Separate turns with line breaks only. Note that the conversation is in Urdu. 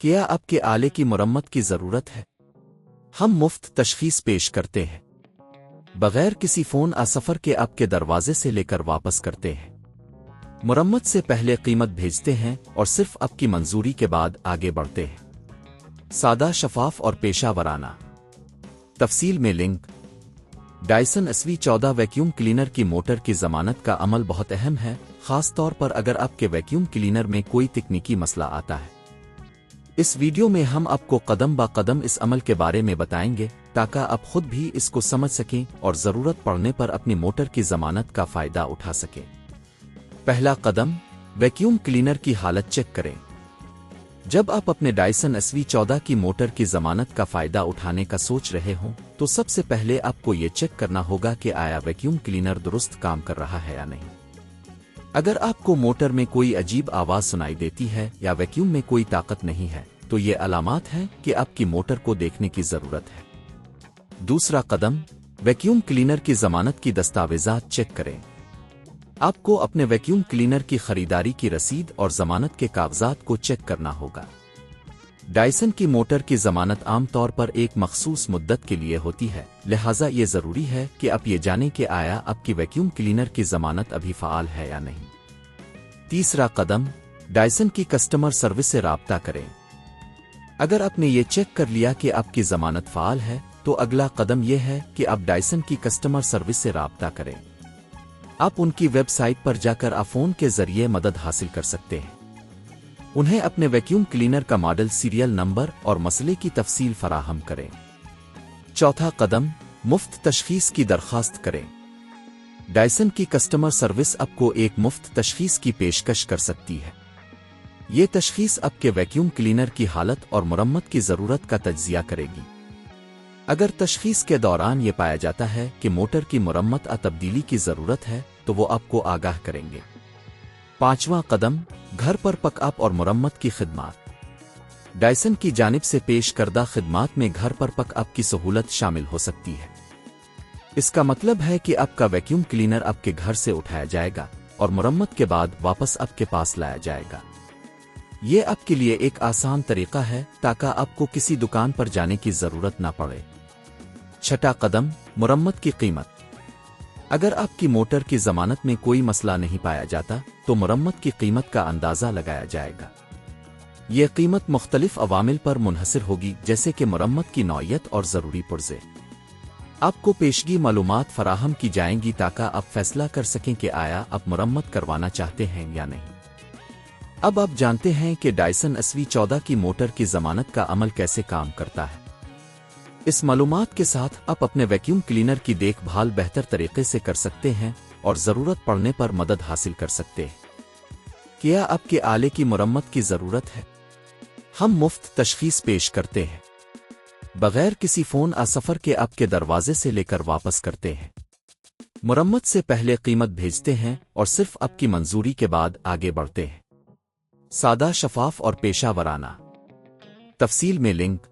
کیا آپ کے آلے کی مرمت کی ضرورت ہے؟ ہم مفت تشخیص پیش کرتے ہیں، بغیر کسی فون سفر کے آپ کے دروازے سے لے کر واپس کرتے ہیں، مرمت سے پہلے قیمت بھیجتے ہیں اور صرف آپ کی منظوری کے بعد آگے بڑھتے ہیں۔ سادہ، شفاف اور پیشہ ورانہ۔ تفصیل میں link. Dyson SV14 vacuum cleaner کی موٹر کی ضمانت کا عمل بہت اہم ہے، خاص طور پر اگر آپ کے ویکیوم کلینر میں کوئی تکنیکی مسئلہ آتا ہے۔ اس ویڈیو میں ہم آپ کو قدم با قدم اس عمل کے بارے میں بتائیں گے تاکہ آپ خود بھی اس کو سمجھ سکیں اور ضرورت پڑنے پر اپنی موٹر کی ضمانت کا فائدہ اٹھا سکیں۔ پہلا قدم، ویکیوم کلینر کی حالت چیک کریں۔ جب آپ اپنے ڈائسن SV14 کی موٹر کی ضمانت کا فائدہ اٹھانے کا سوچ رہے ہوں تو سب سے پہلے آپ کو یہ چیک کرنا ہوگا کہ آیا ویکیوم کلینر درست کام کر رہا ہے یا نہیں۔ اگر آپ کو موٹر میں کوئی عجیب آواز سنائی دیتی ہے یا ویکیوم میں کوئی طاقت نہیں ہے تو یہ علامات ہیں کہ آپ کی موٹر کو دیکھنے کی ضرورت ہے۔ دوسرا قدم، ویکیوم کلینر کی ضمانت کی دستاویزات چیک کریں۔ آپ کو اپنے ویکیوم کلینر کی خریداری کی رسید اور ضمانت کے کاغذات کو چیک کرنا ہوگا۔ ڈائسن کی موٹر کی ضمانت عام طور پر ایک مخصوص مدت کے لیے ہوتی ہے، لہٰذا یہ ضروری ہے کہ آپ یہ جانیں کہ آیا آپ کی ویکیوم کلینر کی ضمانت ابھی فعال ہے یا نہیں۔ تیسرا قدم، ڈائسن کی کسٹمر سروس سے رابطہ کریں۔ اگر آپ نے یہ چیک کر لیا کہ آپ کی ضمانت فعال ہے تو اگلا قدم یہ ہے کہ آپ ڈائسن کی کسٹمر سروس سے رابطہ کریں۔ آپ ان کی ویب سائٹ پر جا کر فون کے ذریعے مدد حاصل کر سکتے ہیں۔ انہیں اپنے ویکیوم کلینر کا ماڈل، سیریل نمبر اور مسئلے کی تفصیل فراہم کریں۔ چوتھا قدم، مفت تشخیص کی درخواست کریں۔ ڈائسن کی کسٹمر سروس آپ کو ایک مفت تشخیص کی پیشکش کر سکتی ہے۔ یہ تشخیص آپ کے ویکیوم کلینر کی حالت اور مرمت کی ضرورت کا تجزیہ کرے گی۔ اگر تشخیص کے دوران یہ پایا جاتا ہے کہ موٹر کی مرمت تبدیلی کی ضرورت ہے تو وہ آپ کو آگاہ کریں گے۔ پانچواں قدم، گھر پر پک اپ اور مرمت کی خدمات۔ ڈائسن کی جانب سے پیش کردہ خدمات میں گھر پر پک اپ کی سہولت شامل ہو سکتی ہے۔ اس کا مطلب ہے کہ آپ کا ویکیوم کلینر آپ کے گھر سے اٹھایا جائے گا اور مرمت کے بعد واپس آپ کے پاس لایا جائے گا۔ یہ آپ کے لیے ایک آسان طریقہ ہے تاکہ آپ کو کسی دکان پر جانے کی ضرورت نہ پڑے۔ چھٹا قدم، مرمت کی قیمت۔ اگر آپ کی موٹر کی ضمانت میں کوئی مسئلہ نہیں پایا جاتا تو مرمت کی قیمت کا اندازہ لگایا جائے گا۔ یہ قیمت مختلف عوامل پر منحصر ہوگی جیسے کہ مرمت کی نوعیت اور ضروری پرزے۔ آپ کو پیشگی معلومات فراہم کی جائیں گی تاکہ آپ فیصلہ کر سکیں کہ آیا آپ مرمت کروانا چاہتے ہیں یا نہیں۔ اب آپ جانتے ہیں کہ ڈائسن SV14 کی موٹر کی ضمانت کا عمل کیسے کام کرتا ہے۔ اس معلومات کے ساتھ آپ اپنے ویکیوم کلینر کی دیکھ بھال بہتر طریقے سے کر سکتے ہیں اور ضرورت پڑنے پر مدد حاصل کر سکتے ہیں۔ کیا آپ کے آلے کی مرمت کی ضرورت ہے؟ ہم مفت تشخیص پیش کرتے ہیں، بغیر کسی فون سفر کے آپ کے دروازے سے لے کر واپس کرتے ہیں، مرمت سے پہلے قیمت بھیجتے ہیں اور صرف آپ کی منظوری کے بعد آگے بڑھتے ہیں۔ سادہ، شفاف اور پیشہ ورانہ۔ تفصیل میں لنک۔